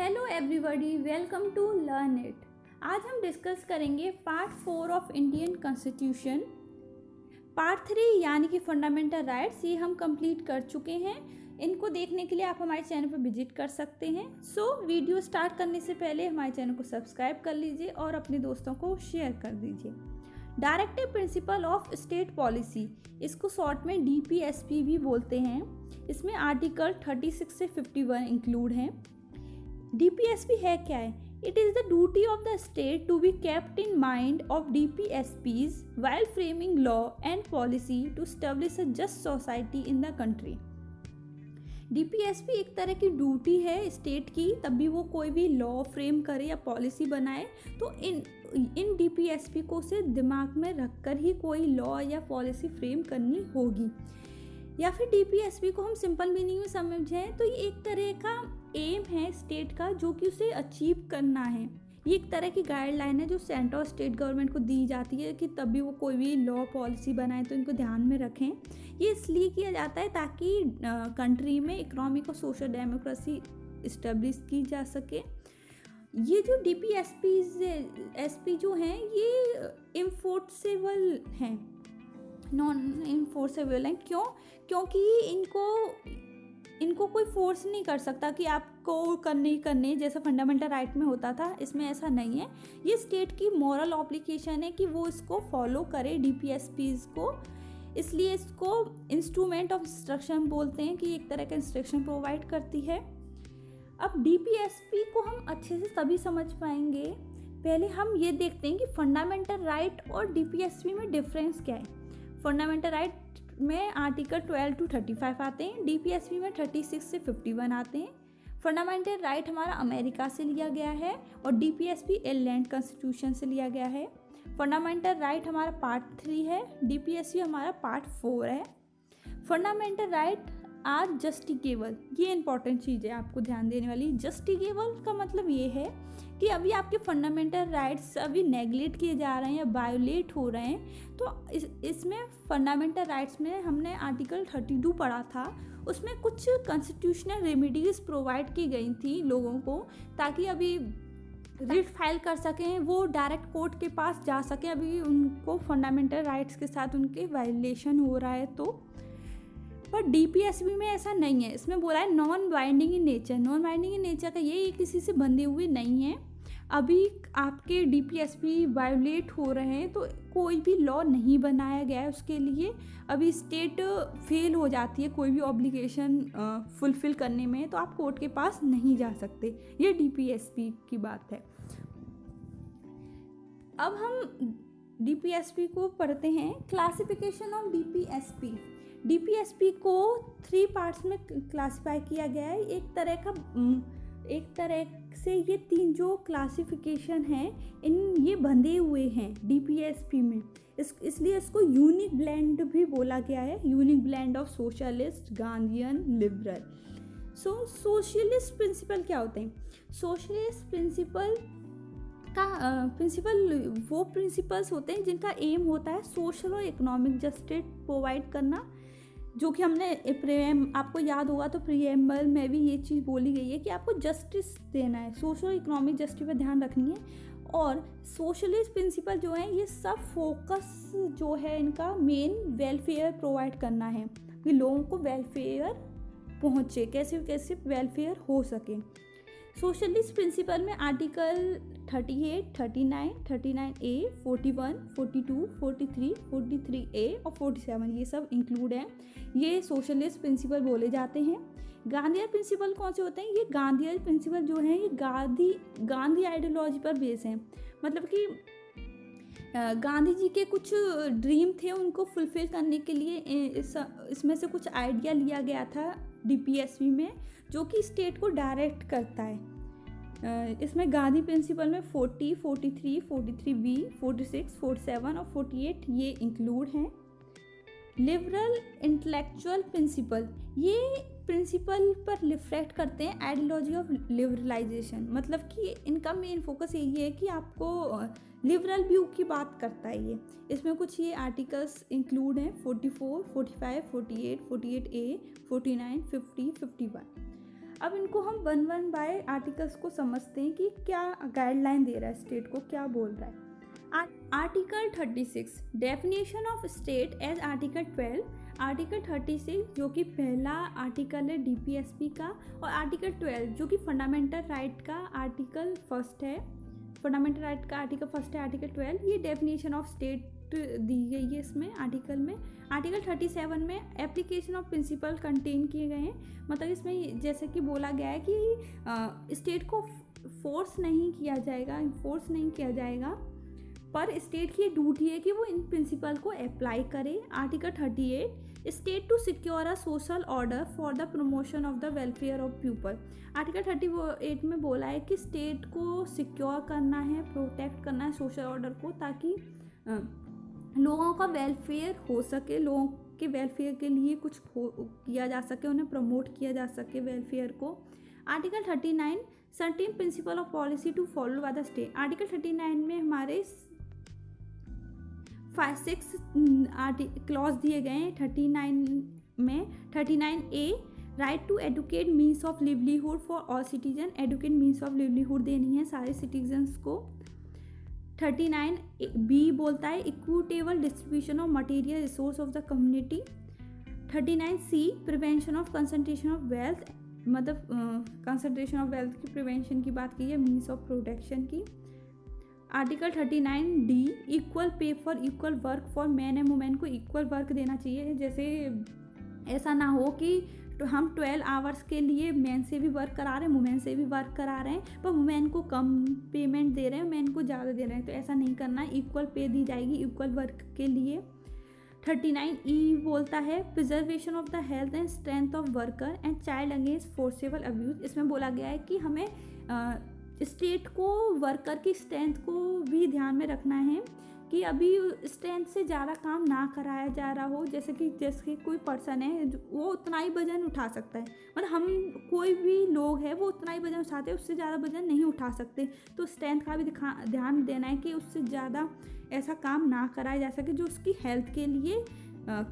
Hello everybody, welcome to learn it. आज हम discuss करेंगे part 4 of Indian constitution. Part 3 यानी कि फंडामेंटल राइट्स ये हम कंप्लीट कर चुके हैं। इनको देखने के लिए आप हमारे चैनल पर विजिट कर सकते हैं। वीडियो स्टार्ट करने से पहले हमारे चैनल को सब्सक्राइब कर लीजिए और अपने दोस्तों को शेयर कर दीजिए। Directive principle of state policy, इसको शॉर्ट में DPSP भी बोलते हैं। इसमें आर्टिकल 36 से 51 इंक्लूड हैं। DPSP है क्या है? It is the duty of the state to be kept in mind of DPSPs while framing law and policy to establish a just society in the country। DPSP एक तरह की duty है state की, तब भी वो कोई भी लॉ फ्रेम करे या पॉलिसी बनाए तो इन DPSP को उसे दिमाग में रखकर ही कोई लॉ या पॉलिसी फ्रेम करनी होगी। या फिर DPSP को हम सिंपल मीनिंग में समझें तो ये एक तरह का एम है स्टेट का, जो कि उसे अचीव करना है। ये एक तरह की गाइडलाइन है जो सेंट्रल और स्टेट गवर्नमेंट को दी जाती है कि तब भी वो कोई भी लॉ पॉलिसी बनाए तो इनको ध्यान में रखें। ये इसलिए किया जाता है ताकि कंट्री में इकोनॉमिक और सोशल डेमोक्रेसी इस्टेब्लिश की जा सके। ये जो DPSP जो हैं ये इन्फोर्सेबल हैं, नॉन इन्फोर्सेबल हैं। क्योंकि इनको कोई फोर्स नहीं कर सकता कि आपको करने जैसा फंडामेंटल राइट में होता था। इसमें ऐसा नहीं है। ये स्टेट की मॉरल ऑब्लिगेशन है कि वो इसको फॉलो करे DPSPs को, इसलिए इसको इंस्ट्रूमेंट ऑफ इंस्ट्रक्शन बोलते हैं कि एक तरह का इंस्ट्रक्शन प्रोवाइड करती है। अब DPSP को हम अच्छे से तभी समझ पाएंगे, पहले हम ये देखते हैं कि फंडामेंटल राइट और DPSP में डिफरेंस क्या है। फंडामेंटल राइट में आर्टिकल 12 to 35 आते हैं, DPSP में 36 से 51 आते हैं। फंडामेंटल राइट हमारा अमेरिका से लिया गया है और DPSP इंग्लैंड कॉन्स्टिट्यूशन से लिया गया है। फंडामेंटल राइट हमारा पार्ट 3 है, DPSP हमारा पार्ट 4 है। फंडामेंटल राइट आर जस्टिकेबल, ये इंपॉर्टेंट चीज़ है आपको ध्यान देने वाली। जस्टिकेबल का मतलब ये है कि अभी आपके फंडामेंटल राइट्स अभी नेगलेक्ट किए जा रहे हैं या वायोलेट हो रहे हैं, तो इसमें फंडामेंटल राइट्स में हमने आर्टिकल 32 पढ़ा था। उसमें कुछ कॉन्स्टिट्यूशनल रेमेडीज प्रोवाइड की गई थी लोगों को, ताकि अभी रिट फाइल कर सकें, वो डायरेक्ट कोर्ट के पास जा सकें अभी उनको फंडामेंटल राइट्स के साथ उनके वायलेशन हो रहा है तो। पर DPSP में ऐसा नहीं है। इसमें बोला है non binding in nature. Non binding in nature का ये किसी से बंधे हुए नहीं है। अभी आपके DPSP वायोलेट हो रहे हैं तो कोई भी लॉ नहीं बनाया गया है उसके लिए। अभी स्टेट फेल हो जाती है कोई भी ऑब्लिगेशन फुलफिल करने में, तो आप कोर्ट के पास नहीं जा सकते। ये DPSP की बात है। अब हम DPSP को पढ़ते हैं। क्लासिफिकेशन ऑफ DPSP को 3 पार्ट्स में क्लासिफाई किया गया है। एक तरह से ये 3 जो क्लासिफिकेशन हैं ये बंधे हुए हैं DPSP में, इसलिए इसको यूनिक ब्लेंड भी बोला गया है। Unique blend of socialist, Gandhian, liberal. Socialist principle क्या होते हैं? सोशलिस्ट प्रिंसिपल वो प्रिंसिपल्स होते हैं जिनका एम होता है सोशल और इकोनॉमिक जस्टिस प्रोवाइड करना, जो कि हमने आपको याद होगा तो प्रीएम्बल में भी ये चीज़ बोली गई है कि आपको जस्टिस देना है, सोशल इकोनॉमिक जस्टिस पर ध्यान रखनी है। और सोशलिस्ट प्रिंसिपल जो है ये सब फोकस जो है इनका मेन वेलफेयर प्रोवाइड करना है कि लोगों को वेलफेयर पहुँचे, कैसे वेलफेयर हो सके। सोशलिस्ट प्रिंसिपल में आर्टिकल 38, 39, 39A, 41, 42, 43, 43A और 47 ये सब इंक्लूड हैं। ये सोशलिस्ट प्रिंसिपल बोले जाते हैं। गांधीयन प्रिंसिपल कौन से होते हैं? ये गांधीयन प्रिंसिपल जो हैं ये गांधी आइडियोलॉजी पर बेस हैं। मतलब कि गांधी जी के कुछ ड्रीम थे, उनको फुलफिल करने के लिए इसमें से कुछ आइडिया लिया गया था DPSP में, जो कि स्टेट को डायरेक्ट करता है। इसमें गांधी प्रिंसिपल में 40, 43, 43B, 46, 47 और 48 ये इंक्लूड हैं। लिबरल इंटेलेक्चुअल प्रिंसिपल, ये प्रिंसिपल पर रिफ्लेक्ट करते हैं आइडियोलॉजी ऑफ लिबरलाइजेशन। मतलब कि इनका मेन फोकस यही है कि आपको लिबरल व्यू की बात करता है ये। इसमें कुछ ये आर्टिकल्स इंक्लूड हैं 44, 45, 48, 48A, 49, 50, 51। अब इनको हम वन वन बाय आर्टिकल्स को समझते हैं कि क्या गाइडलाइन दे रहा है स्टेट को, क्या बोल रहा है। Article 36 definition of state as article 12। Article 36 जो कि पहला आर्टिकल है डीपीएसपी का, और आर्टिकल 12 जो कि फंडामेंटल राइट का आर्टिकल फर्स्ट है, फंडामेंटल राइट का आर्टिकल फर्स्ट है आर्टिकल 12। ये डेफिनेशन ऑफ स्टेट दी गई है इसमें आर्टिकल में। आर्टिकल 37 में एप्लीकेशन ऑफ प्रिंसिपल कंटेन किए गए हैं, मतलब इसमें जैसे कि बोला गया है कि स्टेट को फोर्स नहीं किया जाएगा, पर स्टेट की ड्यूटी है कि वो इन प्रिंसिपल को अप्लाई करे। Article 38 state to secure a social order for the promotion of the welfare of people. Article 38 में बोला है कि स्टेट को सिक्योर करना है, प्रोटेक्ट करना है सोशल ऑर्डर को, ताकि लोगों का वेलफेयर हो सके, लोगों के वेलफेयर के लिए कुछ किया जा सके, उन्हें प्रमोट किया जा सके वेलफेयर को। Article 39 certain principle of policy to follow by the state. Article 39 में हमारे 5-6 क्लॉज दिए गए हैं। 39 में 39A right to educate means of livelihood for all citizen. Educate means of livelihood देनी है सारे सिटीजन्स को। 39B बोलता है equitable distribution of material resource of the community. 39C prevention of concentration of wealth, मतलब कंसंट्रेशन ऑफ वेल्थ की prevention की बात की है, मीन्स ऑफ प्रोटेक्शन की। Article 39D equal pay for equal work for man and women को equal work देना चाहिए। जैसे ऐसा ना हो कि तो हम 12 आवर्स के लिए मैन से भी वर्क करा रहे हैं, वुमेन से भी वर्क करा रहे हैं, पर वुमेन को कम पेमेंट दे रहे हैं, मैन को ज़्यादा दे रहे हैं, तो ऐसा नहीं करना है। इक्वल पे दी जाएगी इक्वल वर्क के लिए। 39E बोलता है preservation of the health and strength of worker and child against forcible abuse. इसमें बोला गया है कि हमें स्टेट को वर्कर की स्ट्रेंथ को भी ध्यान में रखना है कि अभी स्ट्रेंथ से ज़्यादा काम ना कराया जा रहा हो। जैसे कोई पर्सन है वो उतना ही वजन उठा सकता है, मतलब हम कोई भी लोग हैं वो उतना ही वजन उठाते हैं, उससे ज़्यादा वजन नहीं उठा सकते, तो स्ट्रेंथ का भी ध्यान देना है कि उससे ज़्यादा ऐसा काम ना कराया जा सके जो उसकी हेल्थ के लिए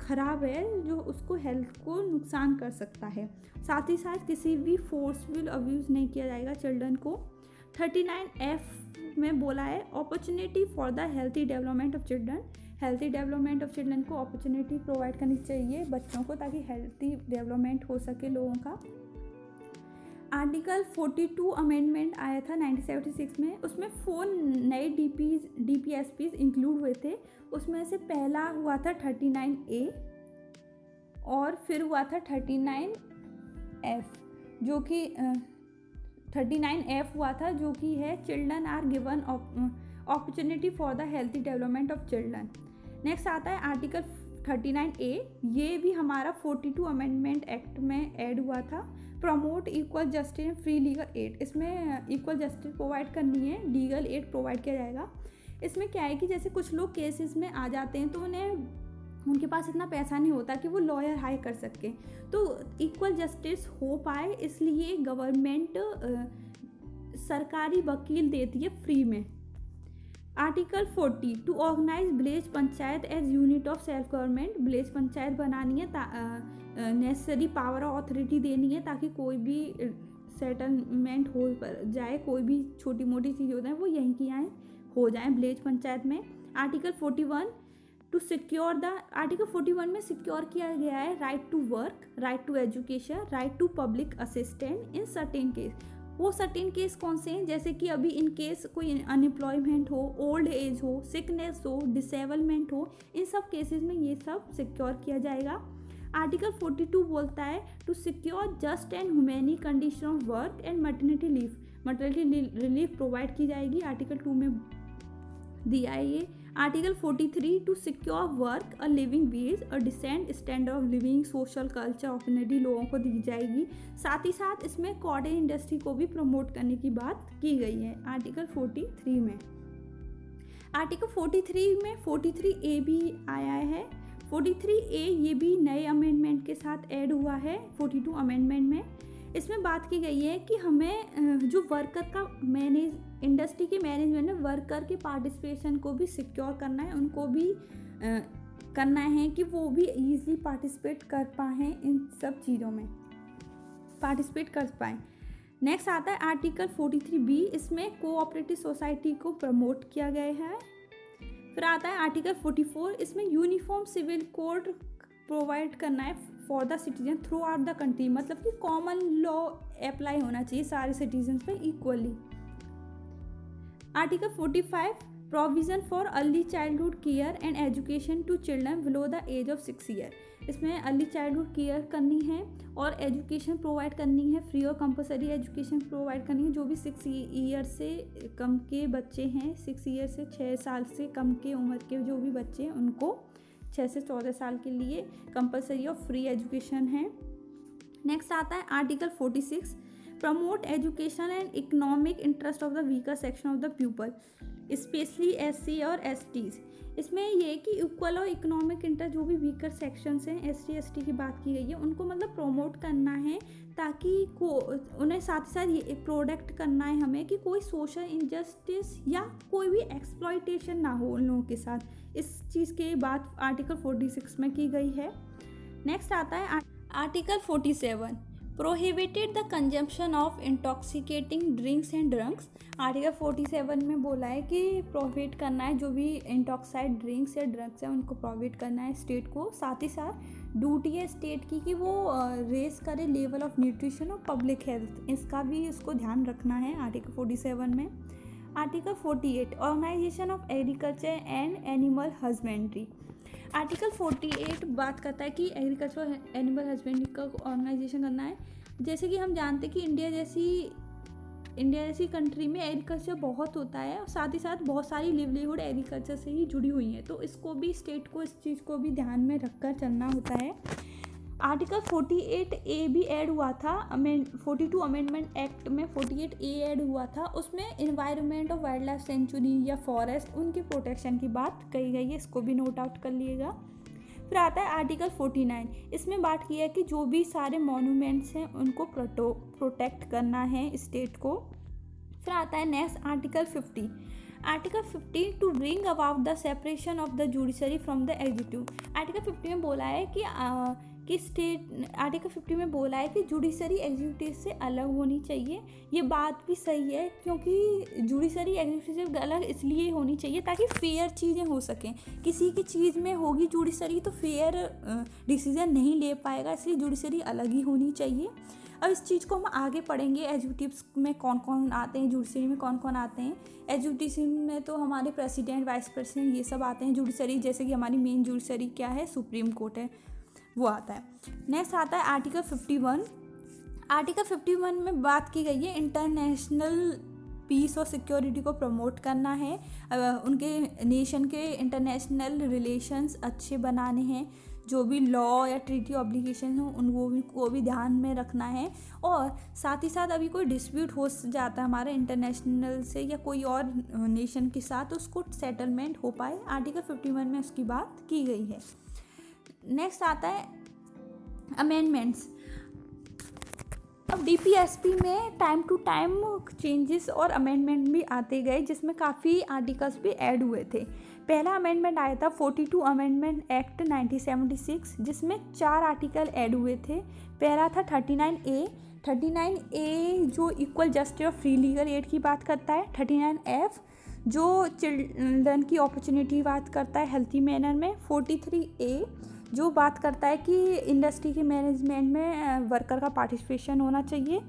ख़राब है, जो उसको हेल्थ को नुकसान कर सकता है। साथ ही साथ किसी भी फोर्सफुल अब्यूज़ नहीं किया जाएगा चिल्ड्रन को। 39F में बोला है opportunity for the healthy development of children. Healthy development of children को अपॉर्चुनिटी प्रोवाइड करनी चाहिए बच्चों को, ताकि हेल्थी डेवलपमेंट हो सके लोगों का। आर्टिकल 42 अमेंडमेंट आया था 1976 में, उसमें 4 नए DPSPs इंक्लूड हुए थे। उसमें से पहला हुआ था 39A और फिर हुआ था 39F, जो कि 39F हुआ था, जो कि है children are given opportunity for the healthy development of children. Next आता है आर्टिकल 39A, ये भी हमारा 42 अमेंडमेंट एक्ट में ऐड हुआ था। Promote equal justice and free legal aid. इसमें इक्वल जस्टिस प्रोवाइड करनी है, लीगल एड प्रोवाइड किया जाएगा। इसमें क्या है कि जैसे कुछ लोग केसेस में आ जाते हैं तो उनके पास इतना पैसा नहीं होता कि वो लॉयर हायर कर सके, तो इक्वल जस्टिस हो पाए इसलिए गवर्नमेंट सरकारी वकील देती है फ्री में। Article 40 to organise village panchayat as unit of self government. Village panchayat बनानी है, नेसेसरी पावर और अथॉरिटी देनी है ताकि कोई भी सेटलमेंट हो जाए, कोई भी छोटी मोटी चीज़ हो जाए वो यहीं की यहाँ हो जाए विलेज पंचायत में। Article 41 to secure the, article 41 में सिक्योर किया गया है right to work, right to education, right to public assistant in certain case. वो सर्टेन केस कौन से हैं, जैसे कि अभी इन केस कोई अनएम्प्लॉयमेंट हो, ओल्ड एज हो, सिकनेस हो, डिसेबलमेंट हो, इन सब केसेस में ये सब सिक्योर किया जाएगा। आर्टिकल 42 बोलता है to secure just and humane condition of work and maternity leave. Maternity relief provide की जाएगी, आर्टिकल 2 में दिया है ये। Article 43 to secure work a living wage a decent standard of living social culture opportunity लोगों को दी जाएगी। साथ ही साथ इसमें कॉटेज इंडस्ट्री को भी प्रमोट करने की बात की गई है आर्टिकल 43 में। आर्टिकल 43 में 43A भी आया है। 43A ये भी नए अमेंडमेंट के साथ ऐड हुआ है 42 अमेंडमेंट में। इसमें बात की गई है कि हमें जो वर्कर का इंडस्ट्री के मैनेजमेंट में वर्कर के पार्टिसिपेशन को भी सिक्योर करना है, उनको भी करना है कि वो भी ईजिली पार्टिसिपेट कर पाएँ इन सब चीज़ों में। पार्टिसिपेट कर पाएँ। नेक्स्ट आता है आर्टिकल 43B, इसमें कोऑपरेटिव सोसाइटी को प्रमोट किया गया है। फिर आता है आर्टिकल 44, इसमें यूनिफॉर्म सिविल कोड प्रोवाइड करना है for the citizen through out the country, मतलब कि कॉमन लॉ अप्लाई होना चाहिए सारे सिटीजन पे equally. Article 45, provision for early childhood care and education to children below the age of 6 year, इसमें early childhood care करनी है और एजुकेशन प्रोवाइड करनी है, फ्री और कंपलसरी एजुकेशन प्रोवाइड करनी है। जो भी 6 ईयर से कम के बच्चे हैं, 6 ईयर से 6 साल से कम के उम्र के जो भी बच्चे हैं उनको 6 से 14 साल के लिए कंपलसरी और फ्री एजुकेशन है। नेक्स्ट आता है article 46, promote education and economic interest of the weaker section of the people specially SC और STs, इसमें ये कि इक्वल और इकोनॉमिक इंटरेस्ट जो भी वीकर सेक्शंस हैं SC ST की बात की गई है उनको मतलब प्रोमोट करना है, ताकि उन्हें साथ ही साथ ये प्रोडक्ट करना है हमें कि कोई सोशल इनजस्टिस या कोई भी एक्सप्लॉयटेशन ना हो उन लोगों के साथ। इस चीज़ की बात आर्टिकल 46 में की गई है। नेक्स्ट आता है article 47, prohibited the consumption of intoxicating drinks and drugs. Article 47 में बोला है कि प्रोहिबिट करना है जो भी इंटॉक्साइड ड्रिंक्स या ड्रग्स है उनको प्रोहिबिट करना है स्टेट को। साथ ही साथ ड्यूटी है स्टेट की कि वो रेस करे लेवल ऑफ न्यूट्रिशन और पब्लिक हेल्थ, इसका भी इसको ध्यान रखना है आर्टिकल 47 में। Article 48, organisation of agriculture and animal husbandry. Article 48 बात करता है कि एग्रीकल्चर एनिमल हस्बेंड्री का ऑर्गेनाइजेशन करना है। जैसे कि हम जानते हैं कि इंडिया जैसी कंट्री में एग्रीकल्चर बहुत होता है और साथ ही साथ बहुत सारी लिवलीहुड एग्रीकल्चर से ही जुड़ी हुई हैं, तो इसको भी स्टेट को इस चीज़ को भी ध्यान में रखकर चलना होता है। आर्टिकल 48A भी ऐड हुआ था, 42 अमेंडमेंट एक्ट में 48A ऐड हुआ था, उसमें इन्वायरमेंट और वाइल्ड लाइफ सेंचुरी या फॉरेस्ट उनके प्रोटेक्शन की बात कही गई है, इसको भी नोट आउट कर लिएगा। फिर आता है आर्टिकल 49, इसमें बात की है कि जो भी सारे मॉन्यूमेंट्स हैं उनको प्रोटेक्ट करना है स्टेट को। फिर आता है next article 50, article 50 to bring about the separation of the judiciary from the executive. Article 50 में बोला है कि स्टेट आर्टिकल 50 में बोला है कि जुडिशरी एग्जीक्यूटिव से अलग होनी चाहिए। ये बात भी सही है, क्योंकि जुडिशरी एग्जीक्यूटिव से अलग इसलिए होनी चाहिए ताकि फेयर चीज़ें हो सकें। किसी की चीज़ में होगी जुडिशरी तो फेयर डिसीजन नहीं ले पाएगा, इसलिए जुडिशरी अलग ही होनी चाहिए। अब इस चीज़ को हम आगे पढ़ेंगे, एग्जीक्यूटिव्स में कौन कौन आते हैं, जुडिशरी में कौन कौन आते हैं। एग्जीक्यूटिव में तो हमारे प्रेसिडेंट, वाइस प्रेसिडेंट ये सब आते हैं। जुडिशरी जैसे कि हमारी मेन जुडिशरी क्या है, सुप्रीम कोर्ट है, वो आता है। नेक्स्ट आता है आर्टिकल 51। आर्टिकल 51 में बात की गई है इंटरनेशनल पीस और सिक्योरिटी को प्रमोट करना है, उनके नेशन के इंटरनेशनल रिलेशंस अच्छे बनाने हैं, जो भी लॉ या ट्रीटी ऑब्लिगेशन हो उनको भी ध्यान में रखना है। और साथ ही साथ अभी कोई डिस्प्यूट हो जाता है हमारे इंटरनेशनल से या कोई और नेशन के साथ, तो उसको सेटलमेंट हो पाए, आर्टिकल 51 में उसकी बात की गई है। नेक्स्ट आता है अमेंडमेंट्स। अब DPSP में टाइम टू टाइम चेंजेस और अमेंडमेंट भी आते गए, जिसमें काफ़ी आर्टिकल्स भी ऐड हुए थे। पहला अमेंडमेंट आया था 42 अमेंडमेंट एक्ट 1976, जिसमें 4 आर्टिकल ऐड हुए थे। पहला था 39A। 39A जो इक्वल जस्टिस और फ्री लीगल एड की बात करता है। 39F जो चिल्ड्रन की अपॉर्चुनिटी बात करता है हेल्थी मैनर में। 43A जो बात करता है कि इंडस्ट्री के मैनेजमेंट में वर्कर का पार्टिसिपेशन होना चाहिए।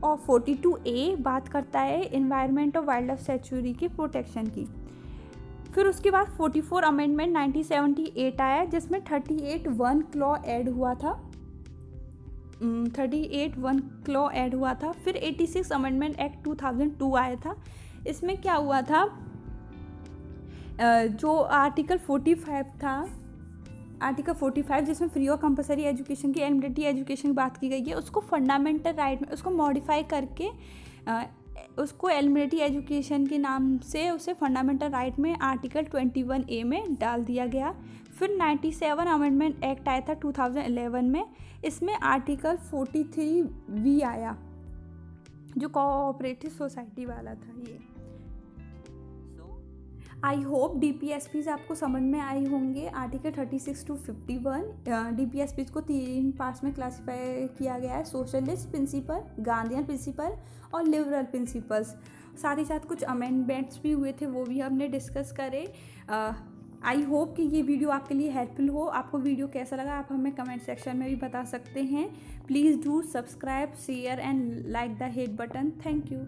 और 42A बात करता है इन्वायरमेंट और वाइल्ड लाइफ सेंचुरी की प्रोटेक्शन की। फिर उसके बाद 44 अमेंडमेंट 1978 आया, जिसमें 38(1) क्लॉ ऐड हुआ था। 38(1) क्लॉ ऐड हुआ था। फिर 86 अमेंडमेंट एक्ट 2002 आया था। इसमें क्या हुआ था, जो आर्टिकल 45 था, आर्टिकल 45 जिसमें फ्री और कंपलसरी एजुकेशन की एलिजिबिलिटी एजुकेशन की बात की गई है, उसको फंडामेंटल राइट में उसको मॉडिफाई करके उसको एलिजिबिलिटी एजुकेशन के नाम से उसे फंडामेंटल राइट में आर्टिकल 21A में डाल दिया गया। फिर 97 अमेंडमेंट एक्ट आया था 2011 में। इसमें आर्टिकल 43V आया जो कोऑपरेटिव सोसाइटी वाला था। ये आई होप DPSPs आपको समझ में आई होंगे। आर्टिकल 36 to 51 DPSPs को 3 पार्ट्स में क्लासीफाई किया गया है, सोशलिस्ट प्रिंसिपल, गांधीयन प्रिंसिपल और लिबरल प्रिंसिपल्स। साथ ही साथ कुछ अमेंडमेंट्स भी हुए थे, वो भी हमने डिस्कस करे। आई होप कि ये वीडियो आपके लिए हेल्पफुल हो। आपको वीडियो कैसा लगा आप हमें कमेंट सेक्शन में भी बता सकते हैं। Please do subscribe, share and like the hit button. Thank you.